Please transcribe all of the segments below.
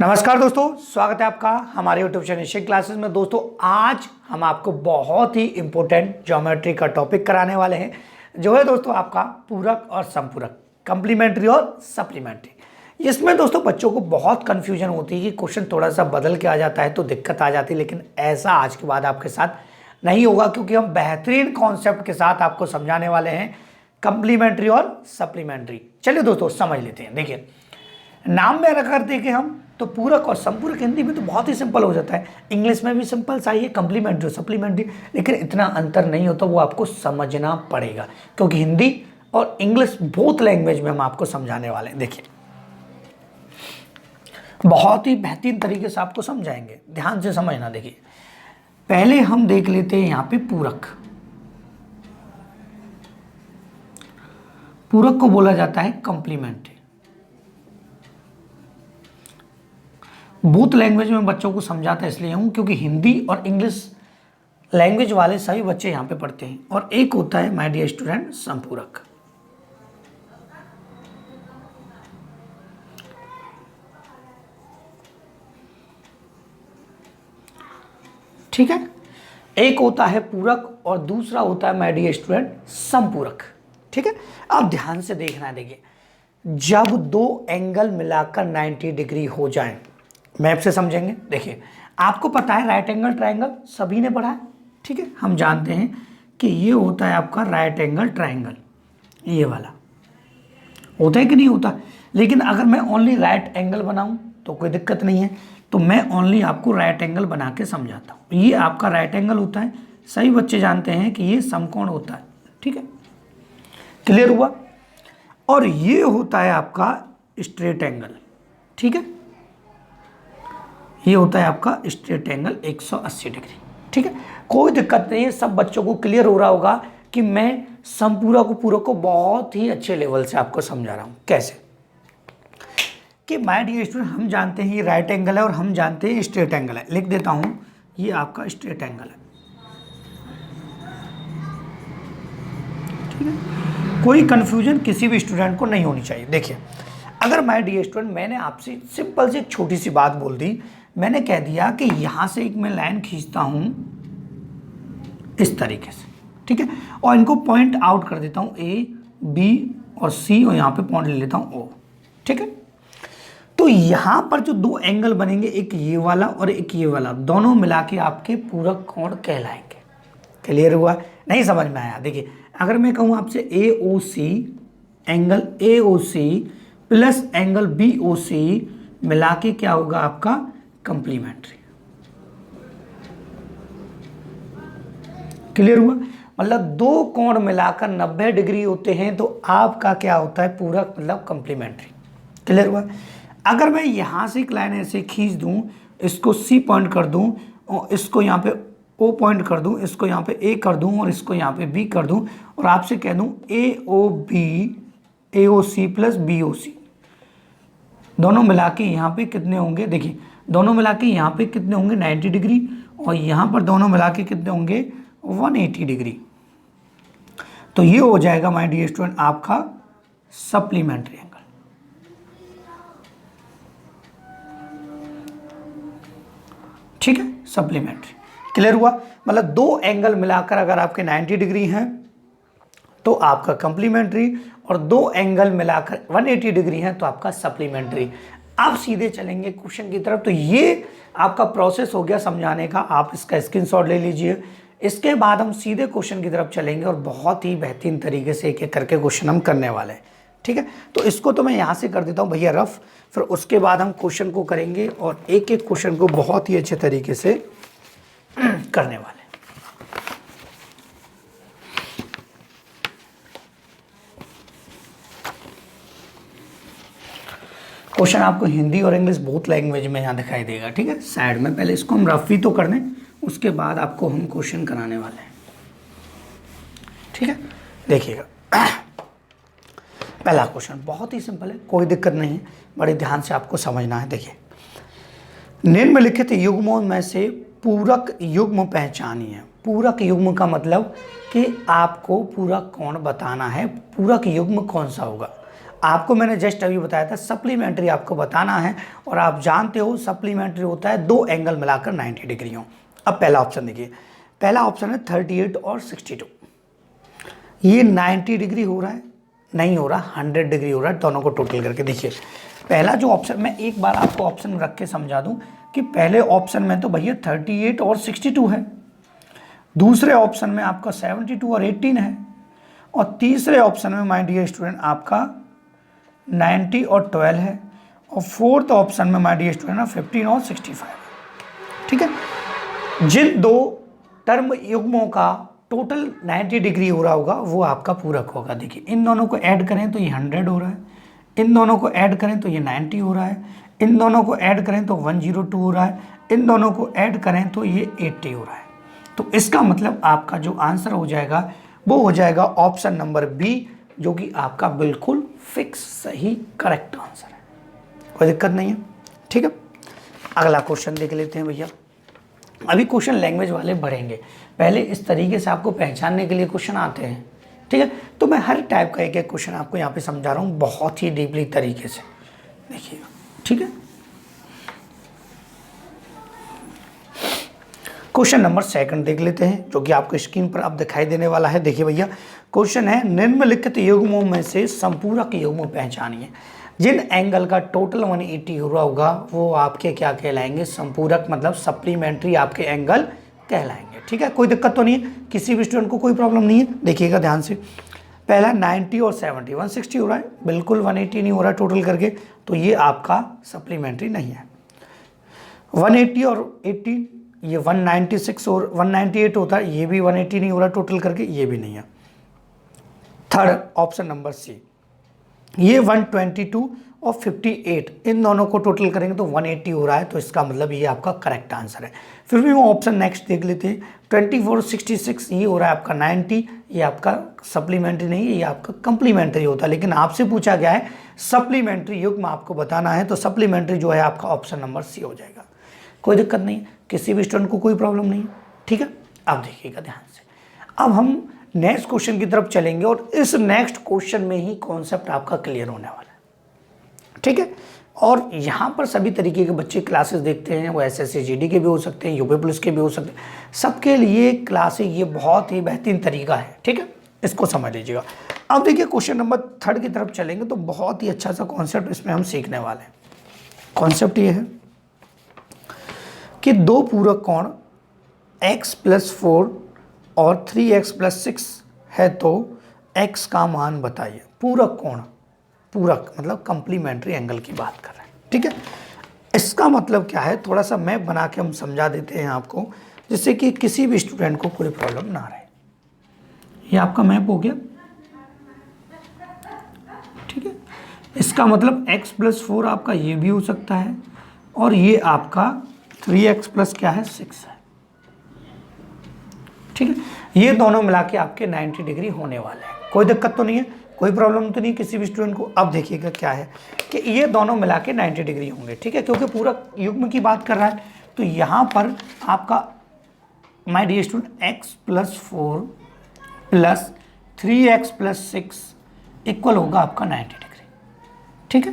नमस्कार दोस्तों, स्वागत है आपका हमारे यूट्यूब चैनल शिव क्लासेस में। दोस्तों आज हम आपको बहुत ही इंपॉर्टेंट ज्योमेट्री का टॉपिक कराने वाले हैं, जो है दोस्तों आपका पूरक और संपूरक, कंप्लीमेंट्री और सप्लीमेंट्री। इसमें दोस्तों बच्चों को बहुत कंफ्यूजन होती है कि क्वेश्चन थोड़ा सा बदल के आ जाता है तो दिक्कत आ जाती है, लेकिन ऐसा आज के बाद आपके साथ नहीं होगा, क्योंकि हम बेहतरीन कॉन्सेप्ट के साथ आपको समझाने वाले हैं कंप्लीमेंट्री और सप्लीमेंट्री। चलिए दोस्तों समझ लेते हैं। देखिए नाम में रखा करते हैं कि हम तो पूरक और संपूरक, हिंदी में तो बहुत ही सिंपल हो जाता है, इंग्लिश में भी सिंपल सा ही है कंप्लीमेंट्री और सप्लीमेंट्री, लेकिन इतना अंतर नहीं होता, वो आपको समझना पड़ेगा, क्योंकि हिंदी और इंग्लिश बोथ लैंग्वेज में हम आपको समझाने वाले हैं। देखिए बहुत ही बेहतरीन तरीके से आपको समझाएंगे, ध्यान से समझना। देखिए पहले हम देख लेते हैं यहाँ पे पूरक। पूरक को बोला जाता है कंप्लीमेंट्री। बोथ लैंग्वेज में बच्चों को समझाता इसलिए हूं क्योंकि हिंदी और इंग्लिश लैंग्वेज वाले सभी बच्चे यहां पे पढ़ते हैं। और एक होता है माय डियर स्टूडेंट संपूरक। ठीक है, एक होता है पूरक और दूसरा होता है माय डियर स्टूडेंट संपूरक। ठीक है, अब ध्यान से देखना है। देखिए जब दो एंगल मिलाकर 90 डिग्री हो जाएं, मैप से समझेंगे। देखिए आपको पता है राइट एंगल ट्रायंगल सभी ने पढ़ा है, ठीक है, हम जानते हैं कि ये होता है आपका राइट एंगल ट्रायंगल, ये वाला होता है कि नहीं होता। लेकिन अगर मैं ओनली राइट एंगल बनाऊं तो कोई दिक्कत नहीं है, तो मैं ओनली आपको राइट एंगल बना के समझाता हूं। ये आपका राइट एंगल होता है, सभी बच्चे जानते हैं कि ये समकोण होता है। ठीक है, क्लियर हुआ। और ये होता है आपका स्ट्रेट एंगल। ठीक है, ये होता है आपका स्ट्रेट एंगल 180 डिग्री। ठीक है, कोई दिक्कत नहीं है, सब बच्चों को क्लियर हो रहा होगा कि मैं संपूरक को पूरक को बहुत ही अच्छे लेवल से आपको समझा रहा हूं। कैसे कि माय डियर स्टूडेंट, हम जानते हैं ये राइट एंगल है और हम जानते हैं स्ट्रेट एंगल है। लिख देता हूं, ये आपका स्ट्रेट एंगल है। ठीक है, कोई कंफ्यूजन किसी भी स्टूडेंट को नहीं होनी चाहिए। देखिए अगर माय डियर स्टूडेंट मैंने आपसे सिंपल से एक छोटी सी बात बोल दी, मैंने कह दिया कि यहां से एक मैं लाइन खींचता हूं इस तरीके से, ठीक है, और इनको पॉइंट आउट कर देता हूं ए बी और सी, और यहां पे पॉइंट ले लेता हूं ओ। ठीक है, तो यहां पर जो दो एंगल बनेंगे, एक ये वाला और एक ये वाला, दोनों मिला के आपके पूरक कोण कहलाएंगे। क्लियर हुआ? नहीं समझ में आया? देखिए अगर मैं कहूं आपसे A O C, angle A O C plus angle B O C मिला के क्या होगा आपका कंप्लीमेंट्री। क्लियर हुआ? मतलब दो कोण मिलाकर 90 डिग्री होते हैं तो आपका क्या होता है पूरक, मतलब कंप्लीमेंट्री। क्लियर हुआ? अगर मैं यहां से एक लाइन ऐसे खींच दूं, इसको सी पॉइंट कर दूं और इसको यहां पे ओ पॉइंट कर दूं, इसको यहां पे ए कर दूं और इसको यहां पे बी कर दूं, और आपसे कह दूं ए ओ बी, ए O C plus B O सी, दोनों मिला के यहाँ पे कितने होंगे? देखिए दोनों मिला के यहाँ पे कितने होंगे? 90 डिग्री, और यहाँ पर दोनों मिला के कितने होंगे? 180 डिग्री। तो ये हो जाएगा माय डियर स्टूडेंट आपका सप्लीमेंट्री एंगल। ठीक है, सप्लीमेंट्री। क्लियर हुआ? मतलब दो एंगल मिलाकर अगर आपके 90 डिग्री हैं तो आपका कंप्लीमेंट्री, और दो एंगल मिलाकर 180 डिग्री है तो आपका सप्लीमेंट्री। अब सीधे चलेंगे क्वेश्चन की तरफ। तो ये आपका प्रोसेस हो गया समझाने का, आप इसका स्क्रीनशॉट ले लीजिए। इसके बाद हम सीधे क्वेश्चन की तरफ चलेंगे और बहुत ही बेहतरीन तरीके से एक एक करके क्वेश्चन हम करने वाले हैं। ठीक है, तो इसको तो मैं यहाँ से कर देता हूँ भैया रफ, फिर उसके बाद हम क्वेश्चन को करेंगे और एक एक क्वेश्चन को बहुत ही अच्छे तरीके से करने वाले। क्वेश्चन आपको हिंदी और इंग्लिश बोथ लैंग्वेज में यहाँ दिखाई देगा। ठीक है, साइड में पहले इसको हम रफ ही तो कर लें, उसके बाद आपको हम क्वेश्चन कराने वाले हैं। ठीक है, देखिएगा पहला क्वेश्चन बहुत ही सिंपल है, कोई दिक्कत नहीं है, बड़े ध्यान से आपको समझना है। देखिए निम्नलिखित युग्मों में से पूरक युग्म पहचानिए। पूरक युग्म का मतलब कि आपको पूरक कोण बताना है, पूरक युग्म कौन सा होगा। आपको मैंने जस्ट अभी बताया था सप्लीमेंट्री आपको बताना है, और आप जानते हो सप्लीमेंट्री होता है दो एंगल मिलाकर 90 डिग्री हो। अब पहला ऑप्शन देखिए, पहला ऑप्शन है 38 और 62, ये 90 डिग्री हो रहा है, नहीं हो रहा, 100 डिग्री हो रहा है, दोनों को टोटल करके देखिए। पहला जो ऑप्शन, मैं एक बार आपको ऑप्शन रख के समझा दूं कि पहले ऑप्शन में तो भैया 38 और 62 है, दूसरे ऑप्शन में आपका 72 और 18 है, और तीसरे ऑप्शन में माय डियर स्टूडेंट आपका 90 और 12 है, और फोर्थ ऑप्शन में माय डियर स्टूडेंट 15 और 65 है। ठीक है, जिन दो टर्म युग्मों का टोटल 90 डिग्री हो रहा होगा वो आपका पूरक होगा। देखिए इन दोनों को ऐड करें तो ये 100 हो रहा है, इन दोनों को ऐड करें तो ये 90 हो रहा है, इन दोनों को ऐड करें तो 102 हो रहा है, इन दोनों को ऐड करें तो ये 80 हो रहा है। तो इसका मतलब आपका जो आंसर हो जाएगा वो हो जाएगा ऑप्शन नंबर बी, जो कि आपका बिल्कुल फिक्स सही करेक्ट आंसर है, कोई दिक्कत नहीं है। ठीक है, अगला क्वेश्चन देख लेते हैं भैया। अभी क्वेश्चन लैंग्वेज वाले बढ़ेंगे, पहले इस तरीके से आपको पहचानने के लिए क्वेश्चन आते हैं। ठीक है, तो मैं हर टाइप का एक एक क्वेश्चन आपको यहाँ पे समझा रहा हूँ बहुत ही डीपली तरीके से, देखिएगा। ठीक है, क्वेश्चन नंबर सेकंड देख लेते हैं, जो कि आपको स्क्रीन पर अब दिखाई देने वाला है। देखिए भैया, क्वेश्चन है निम्नलिखित युग्मों में से संपूरक युग्म पहचानिए। जिन एंगल का टोटल 180 हो रहा होगा वो आपके क्या कहलाएंगे, संपूरक, मतलब सप्लीमेंट्री आपके एंगल कहलाएंगे। ठीक है, कोई दिक्कत तो नहीं है, किसी भी स्टूडेंट को कोई प्रॉब्लम नहीं है। देखिएगा ध्यान से, पहला 90 और 70 160 हो रहा है, बिल्कुल 180 नहीं हो रहा टोटल करके, तो ये आपका सप्लीमेंट्री नहीं है। 180 और 80 ये 196 और 198 होता है, ये भी 180 नहीं हो रहा टोटल करके, ये भी नहीं है। थर्ड ऑप्शन नंबर सी, ये 122 और 58 इन दोनों को टोटल करेंगे तो 180 हो रहा है, तो इसका मतलब ये आपका करेक्ट आंसर है। फिर भी वो ऑप्शन नेक्स्ट देख लेते हैं, 24 66 ये हो रहा है आपका 90, ये आपका सप्लीमेंट्री नहीं है, ये आपका कंप्लीमेंट्री होता है, लेकिन आपसे पूछा गया है सप्लीमेंट्री युग्म आपको बताना है, तो सप्लीमेंट्री जो है आपका ऑप्शन नंबर सी हो जाएगा। कोई दिक्कत नहीं, किसी भी स्टूडेंट को कोई प्रॉब्लम नहीं है। ठीक है, अब देखिएगा ध्यान से, अब हम नेक्स्ट क्वेश्चन की तरफ चलेंगे, और इस नेक्स्ट क्वेश्चन में ही कॉन्सेप्ट आपका क्लियर होने वाला है। ठीक है, और यहाँ पर सभी तरीके के बच्चे क्लासेस देखते हैं, वो SSC GD के भी हो सकते हैं, यूपी पुलिस के भी हो सकते हैं, सबके लिए क्लासेस ये बहुत ही बेहतरीन तरीका है। ठीक है, इसको समझ लीजिएगा। अब देखिए क्वेश्चन नंबर थर्ड की तरफ चलेंगे तो बहुत ही अच्छा सा कॉन्सेप्ट इसमें हम सीखने वाले हैं। कॉन्सेप्ट ये है कि दो पूरक कोण x + 4 और 3x + 6 है तो x का मान बताइए। पूरक कोण, पूरक मतलब कंप्लीमेंट्री एंगल की बात कर रहे हैं। ठीक है, इसका मतलब क्या है, थोड़ा सा मैप बना के हम समझा देते हैं आपको, जिससे कि किसी भी स्टूडेंट को कोई प्रॉब्लम ना रहे। ये आपका मैप हो गया। ठीक है, इसका मतलब x + 4 आपका ये भी हो सकता है, और ये आपका 3x + क्या है 6 है। ठीक है, ये दोनों मिला के आपके 90 डिग्री होने वाले हैं। कोई दिक्कत तो नहीं है, कोई प्रॉब्लम तो नहीं किसी भी स्टूडेंट को। अब देखिएगा क्या है कि ये दोनों मिला के 90 डिग्री होंगे। ठीक है, क्योंकि पूरा युग्म की बात कर रहा है, तो यहाँ पर आपका my dear student x + 4 + 3x + 6 equal होगा आपका 90 डिग्री। ठीक है,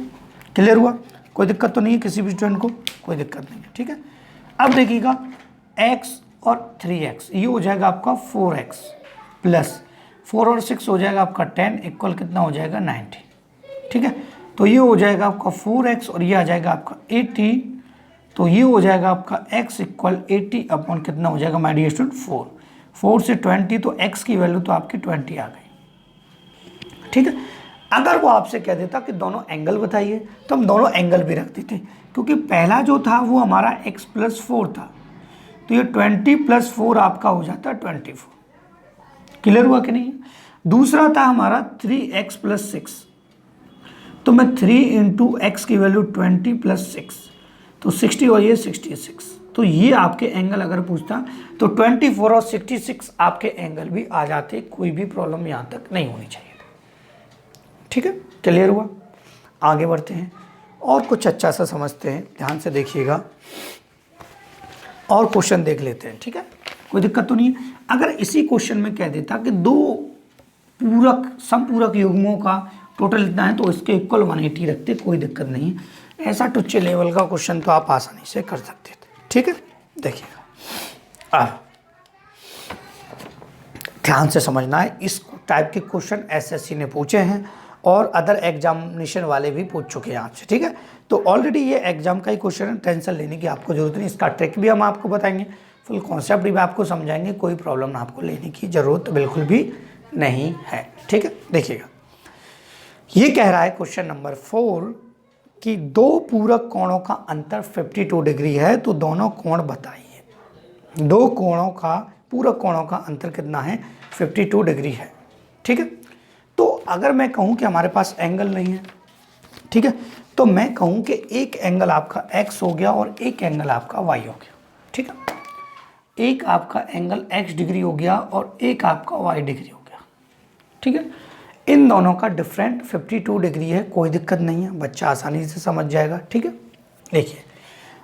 क्लियर हुआ, कोई दिक्कत तो नहीं है किसी भी स्टूडेंट को, कोई दिक्कत नहीं है। ठीक है, अब देखिएगा x और 3x ये हो जाएगा आपका 4x + 4 और 6 हो जाएगा आपका 10 इक्वल कितना हो जाएगा 90। ठीक है, तो ये हो जाएगा आपका 4x और ये आ जाएगा आपका 80, तो ये हो जाएगा आपका x = 80 अपॉन कितना हो जाएगा माय डियर स्टूडेंट 4। 4 से 20 तो x की वैल्यू तो आपकी 20 आ गई। ठीक है, अगर वो आपसे कह देता कि दोनों एंगल बताइए तो हम दोनों एंगल भी रख देते, क्योंकि पहला जो था वो हमारा x + 4 था, तो ये 20 + 4 आपका हो जाता है 24। क्लियर हुआ कि नहीं। दूसरा था हमारा 3x + 6, तो मैं 3 × x की वैल्यू 20 + 6 तो 60 और ये 66, तो ये आपके एंगल अगर पूछता तो 24 और 66 आपके एंगल भी आ जाते, कोई भी प्रॉब्लम यहाँ तक नहीं होनी चाहिए। ठीक है, क्लियर हुआ। आगे बढ़ते हैं और कुछ अच्छा सा समझते हैं, ध्यान से देखिएगा और क्वेश्चन देख लेते हैं। ठीक है, कोई दिक्कत तो नहीं है। अगर इसी क्वेश्चन में कह देता कि दो पूरक संपूरक युग्मों का टोटल इतना है तो इसके इक्वल 180 रखते, कोई दिक्कत नहीं है। ऐसा टुच्चे लेवल का क्वेश्चन तो आप आसानी से कर सकते थे, ठीक है। देखिएगा ध्यान से समझना है, इस टाइप के क्वेश्चन एसएससी ने पूछे हैं और अदर एग्जामिनेशन वाले भी पूछ चुके हैं आपसे, ठीक है। तो ऑलरेडी ये एग्जाम का ही क्वेश्चन है, टेंशन लेने की आपको जरूरत नहीं। इसका ट्रिक भी हम आपको बताएंगे, फुल कॉन्सेप्ट भी आपको समझाएंगे, कोई प्रॉब्लम ना आपको लेने की जरूरत बिल्कुल भी नहीं है, ठीक है। देखिएगा ये कह रहा है क्वेश्चन नंबर 4 कि दो पूरक कोणों का अंतर 52 डिग्री है, तो दोनों कोण बताइए। दो कोणों का पूरक कोणों का अंतर कितना है, 52 डिग्री है, ठीक है। तो अगर मैं कहूं कि हमारे पास एंगल नहीं है, ठीक है, तो मैं कहूं कि एक एंगल आपका x हो गया और एक एंगल आपका y हो गया, ठीक है। एक आपका एंगल x डिग्री हो गया और एक आपका y डिग्री हो गया, ठीक है। इन दोनों का डिफरेंट 52 डिग्री है, कोई दिक्कत नहीं है, बच्चा आसानी से समझ जाएगा, ठीक है। देखिए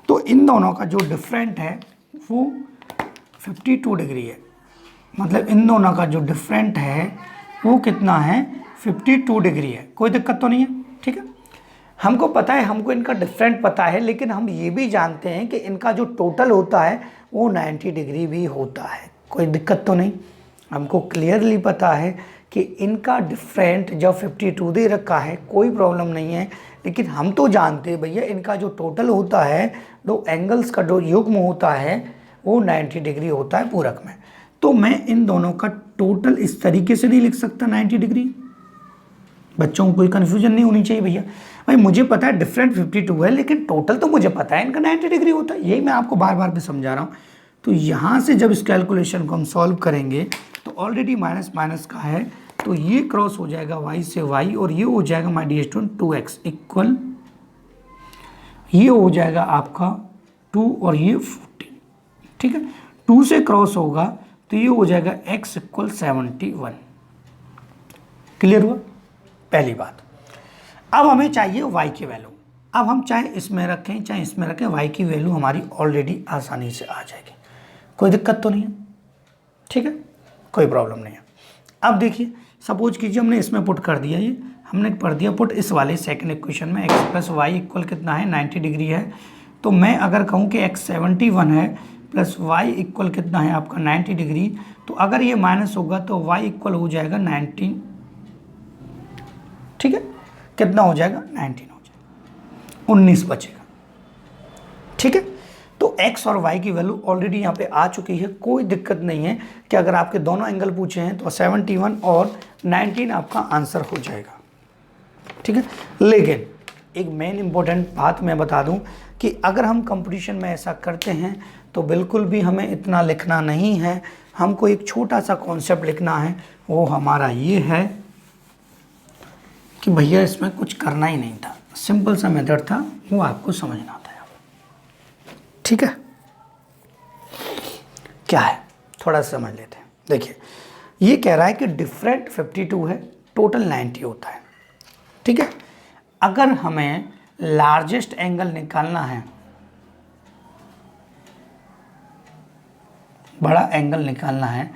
तो इन दोनों का जो डिफरेंट है वो 52 डिग्री है, मतलब इन दोनों का जो डिफरेंट है वो कितना है, 52 डिग्री है, कोई दिक्कत तो नहीं है, ठीक है। हमको पता है, हमको इनका डिफरेंट पता है, लेकिन हम ये भी जानते हैं कि इनका जो टोटल होता है वो 90 डिग्री भी होता है, कोई दिक्कत तो नहीं। हमको क्लियरली पता है कि इनका डिफरेंट जब 52 दे रखा है कोई प्रॉब्लम नहीं है, लेकिन हम तो जानते हैं भैया इनका जो टोटल होता है, दो एंगल्स का जो युग्म होता है वो 90 डिग्री होता है पूरक में। तो मैं इन दोनों का टोटल इस तरीके से नहीं लिख सकता 90 डिग्री। बच्चों को कोई कन्फ्यूजन नहीं होनी चाहिए भैया, भाई मुझे पता है डिफरेंट 52 है, लेकिन टोटल तो मुझे पता है इनका 90 डिग्री होता है, यही मैं आपको बार बार भी समझा रहा हूँ। तो यहाँ से जब इस कैलकुलेशन को हम सॉल्व करेंगे तो ऑलरेडी माइनस माइनस का है, तो ये क्रॉस हो जाएगा y से y और ये हो जाएगा my dear student 2x equal, ये हो जाएगा आपका 2 और ये 14, ठीक है। 2 से क्रॉस होगा तो ये हो जाएगा x इक्वल 71। क्लियर हुआ पहली बात। अब हमें चाहिए y की वैल्यू। अब हम चाहे इसमें रखें चाहे इसमें रखें, y की वैल्यू हमारी ऑलरेडी आसानी से आ जाएगी, कोई दिक्कत तो नहीं है, ठीक है, कोई प्रॉब्लम नहीं है। अब देखिए सपोज कीजिए हमने इसमें पुट कर दिया, ये हमने कर दिया पुट इस वाले सेकंड इक्वेशन में, x प्लस वाई इक्वल कितना है 90 डिग्री है। तो मैं अगर कहूँ कि x 71 है प्लस y इक्वल कितना है आपका 90 डिग्री, तो अगर ये माइनस होगा तो y इक्वल हो जाएगा 19, ठीक है, कितना हो जाएगा 19 हो जाएगा, 19 बचेगा, ठीक है। तो x और y की वैल्यू ऑलरेडी यहाँ पे आ चुकी है, कोई दिक्कत नहीं है कि अगर आपके दोनों एंगल पूछे हैं तो 71 और 19 आपका आंसर हो जाएगा, ठीक है। लेकिन एक मेन इंपॉर्टेंट बात मैं बता दूं कि अगर हम कंपटीशन में ऐसा करते हैं तो बिल्कुल भी हमें इतना लिखना नहीं है, हमको एक छोटा सा कॉन्सेप्ट लिखना है, वो हमारा ये है कि भैया इसमें कुछ करना ही नहीं था, सिंपल सा मेथड था, वो आपको समझना था, ठीक है। क्या है थोड़ा सा समझ लेते हैं। देखिए ये कह रहा है कि डिफरेंट 52 है, टोटल 90 होता है, ठीक है। अगर हमें लार्जेस्ट एंगल निकालना है, बड़ा एंगल निकालना है,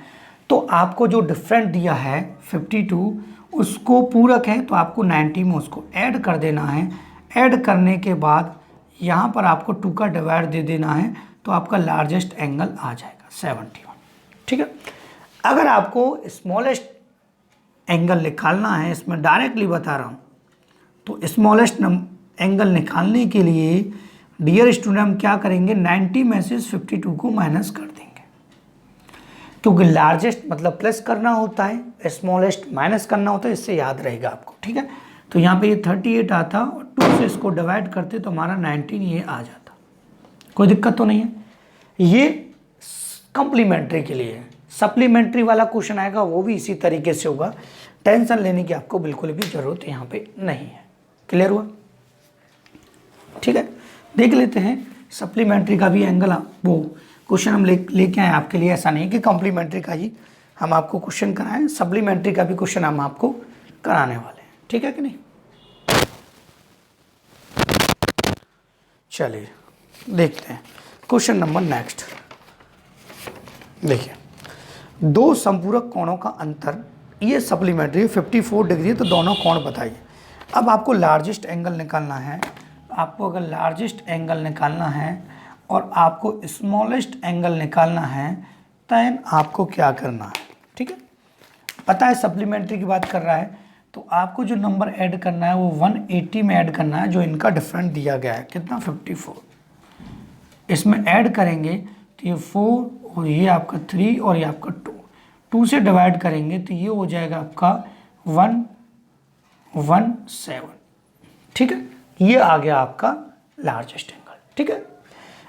तो आपको जो डिफरेंट दिया है 52 उसको पूरक है तो आपको 90 में उसको ऐड कर देना है। ऐड करने के बाद यहाँ पर आपको 2 का डिवाइड दे देना है, तो आपका लार्जेस्ट एंगल आ जाएगा 71, ठीक है। अगर आपको स्मॉलेस्ट एंगल निकालना है, इसमें डायरेक्टली बता रहा हूँ, तो स्मॉलेस्ट एंगल निकालने के लिए डियर स्टूडेंट हम क्या करेंगे, 90 में से 52 को माइनस कर देंगे, क्योंकि लार्जेस्ट मतलब प्लस करना होता है, स्मॉलेस्ट माइनस करना होता है, इससे याद रहेगा आपको, ठीक है। तो यहाँ पे ये 38 आता और 2 से इसको डिवाइड करते तो हमारा 19 ये आ जाता, कोई दिक्कत तो नहीं है। ये कम्प्लीमेंट्री के लिए है, सप्लीमेंट्री वाला क्वेश्चन आएगा वो भी इसी तरीके से होगा, टेंशन लेने की आपको बिल्कुल भी ज़रूरत यहाँ पे नहीं है। क्लियर हुआ, ठीक है। देख लेते हैं सप्लीमेंट्री का भी एंगल, वो क्वेश्चन हम लेके आए आपके लिए, ऐसा नहीं कि कम्प्लीमेंट्री का ही हम आपको क्वेश्चन कराएं, सप्लीमेंट्री का भी क्वेश्चन हम आपको कराने वाले हैं, ठीक है कि नहीं। चलिए देखते हैं क्वेश्चन नंबर नेक्स्ट। देखिए दो संपूरक कोणों का अंतर, ये सप्लीमेंट्री 54 डिग्री है, तो दोनों कोण बताइए। अब आपको लार्जेस्ट एंगल निकालना है। आपको अगर लार्जेस्ट एंगल निकालना है और आपको स्मॉलेस्ट एंगल निकालना है, देन आपको क्या करना है, ठीक है। पता है सप्लीमेंट्री की बात कर रहा है, तो आपको जो नंबर ऐड करना है वो 180 में ऐड करना है, जो इनका डिफरेंट दिया गया है कितना 54। इसमें ऐड करेंगे तो ये 4 और ये आपका 3 और ये आपका 2 से डिवाइड करेंगे तो ये हो जाएगा आपका 117, ठीक है। ये आ गया आपका लार्जेस्ट एंगल, ठीक है।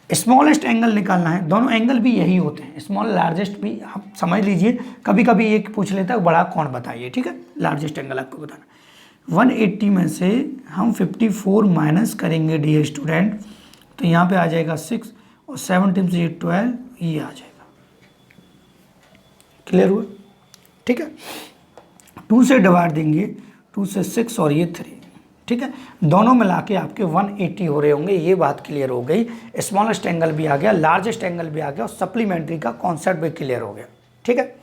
स्मॉलेस्ट एंगल निकालना है, दोनों एंगल भी यही होते हैं, स्मॉल लार्जेस्ट भी आप समझ लीजिए। कभी कभी एक पूछ लेता है बड़ा कौन बताइए, ठीक है। लार्जेस्ट एंगल आपको बताना 180 में से हम 54 माइनस करेंगे डी स्टूडेंट, तो यहाँ पे आ जाएगा 6 और 17 से 12, ये आ जाएगा। क्लियर हुआ, ठीक है। 2 से डिवाइड देंगे, 2 से 6 और ये 3, ठीक है। दोनों मिला के आपके 180 हो रहे होंगे, ये बात क्लियर हो गई। स्मॉलेस्ट एंगल भी आ गया, लार्जेस्ट एंगल भी आ गया और सप्लीमेंट्री का कॉन्सेप्ट भी क्लियर हो गया, ठीक है।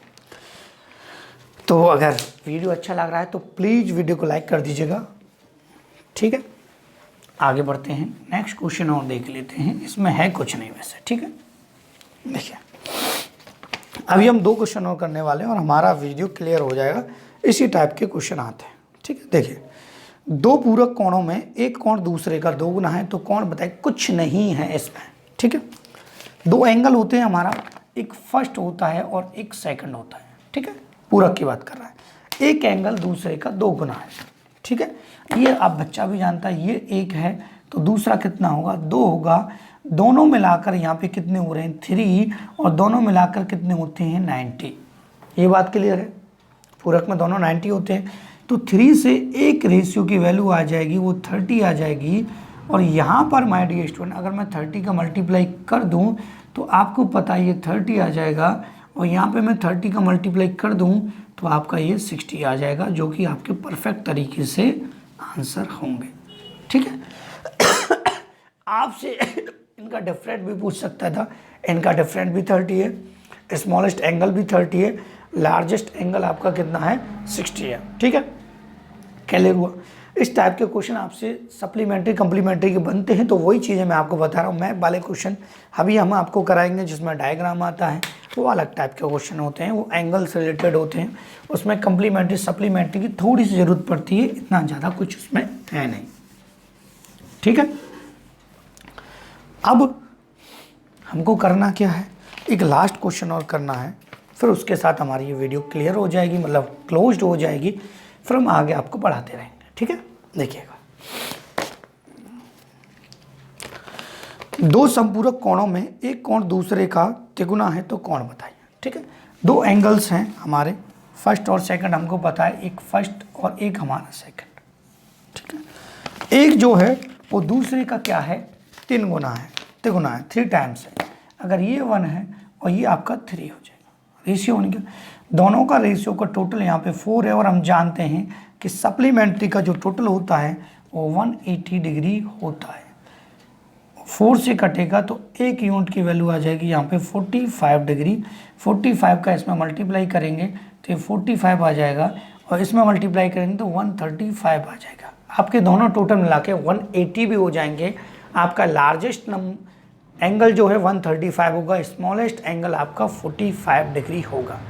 तो अगर वीडियो अच्छा लग रहा है तो प्लीज़ वीडियो को लाइक कर दीजिएगा, ठीक है। आगे बढ़ते हैं, नेक्स्ट क्वेश्चन और देख लेते हैं। इसमें है कुछ नहीं वैसे, ठीक है। देखिए अभी हम 2 क्वेश्चन और करने वाले हैं और हमारा वीडियो क्लियर हो जाएगा। इसी टाइप के क्वेश्चन आते हैं, ठीक है। देखिए 2 पूरक कोणों में एक कोण दूसरे का 2 गुना है, तो कोण बताए कुछ नहीं है इसमें, ठीक है। 2 एंगल होते हैं हमारा, एक फर्स्ट होता है और एक सेकंड होता है, ठीक है। पूरक की बात कर रहा है, एक एंगल दूसरे का 2 गुना है, ठीक है। ये आप बच्चा भी जानता है, ये 1 है तो दूसरा कितना होगा 2 होगा। दोनों मिलाकर यहाँ पे कितने हो रहे हैं 3 और दोनों मिलाकर कितने होते हैं 90। ये बात क्लियर है, पूरक में दोनों 90 होते हैं। तो 3 से 1 रेशियो की वैल्यू आ जाएगी, वो 30 आ जाएगी। और यहाँ पर माय डियर स्टूडेंट अगर मैं 30 का मल्टीप्लाई कर दूँ तो आपको पता है ये 30 आ जाएगा, और यहाँ पे मैं 30 का मल्टीप्लाई कर दूँ तो आपका ये 60 आ जाएगा, जो कि आपके परफेक्ट तरीके से आंसर होंगे, ठीक है। आपसे इनका डिफरेंट भी पूछ सकता था, इनका डिफरेंट भी 30 है, स्मॉलेस्ट एंगल भी 30 है, लार्जेस्ट एंगल आपका कितना है 60 है, ठीक है। क्लियर हुआ। इस टाइप के क्वेश्चन आपसे सप्लीमेंट्री कम्प्लीमेंट्री के बनते हैं, तो वही चीज़ें मैं आपको बता रहा हूँ। मैप वाले क्वेश्चन अभी हम आपको कराएंगे जिसमें डायग्राम आता है, वो अलग टाइप के क्वेश्चन होते हैं, वो एंगल से रिलेटेड होते हैं। उसमें कम्प्लीमेंट्री सप्लीमेंट्री की थोड़ी सी ज़रूरत पड़ती है, इतना ज़्यादा कुछ उसमें है नहीं, ठीक है। अब हमको करना क्या है, एक लास्ट क्वेश्चन और करना है, फिर उसके साथ हमारी ये वीडियो क्लियर हो जाएगी, मतलब क्लोज्ड हो जाएगी, फिर हम आगे आपको पढ़ाते रहेंगे, ठीक है। देखिएगा 2 संपूरक कोणों में एक कोण दूसरे का तिगुना है, तो कोण बताइए, ठीक है। 2 एंगल्स हैं हमारे, फर्स्ट और सेकंड हमको पता है, एक फर्स्ट और एक हमारा सेकंड, ठीक है। एक जो है वो दूसरे का क्या है 3 गुना है, तिगुना है, 3 टाइम्स है। अगर ये 1 है और ये आपका 3 हो जाएगा, रेशियो होने का, दोनों का रेशियो का टोटल यहाँ पे 4 है। और हम जानते हैं कि सप्लीमेंट्री का जो टोटल होता है वो 180 डिग्री होता है। 4 से कटेगा तो एक यूनिट की वैल्यू आ जाएगी यहाँ पे 45 डिग्री। 45 का इसमें मल्टीप्लाई करेंगे तो ये 45 आ जाएगा, और इसमें मल्टीप्लाई करेंगे तो 135 आ जाएगा। आपके दोनों टोटल मिला के 180 भी हो जाएंगे। आपका लार्जेस्ट एंगल जो है 135 होगा, स्मॉलेस्ट एंगल आपका 45 डिग्री होगा,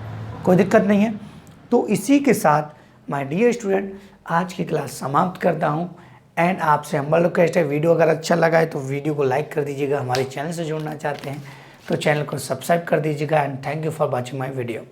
कोई दिक्कत नहीं है। तो इसी के साथ माय डियर स्टूडेंट आज की क्लास समाप्त करता हूँ। एंड आपसे हम्बल रिक्वेस्ट है, वीडियो अगर अच्छा लगा है तो वीडियो को लाइक कर दीजिएगा। हमारे चैनल से जुड़ना चाहते हैं तो चैनल को सब्सक्राइब कर दीजिएगा। And thank you for watching my video.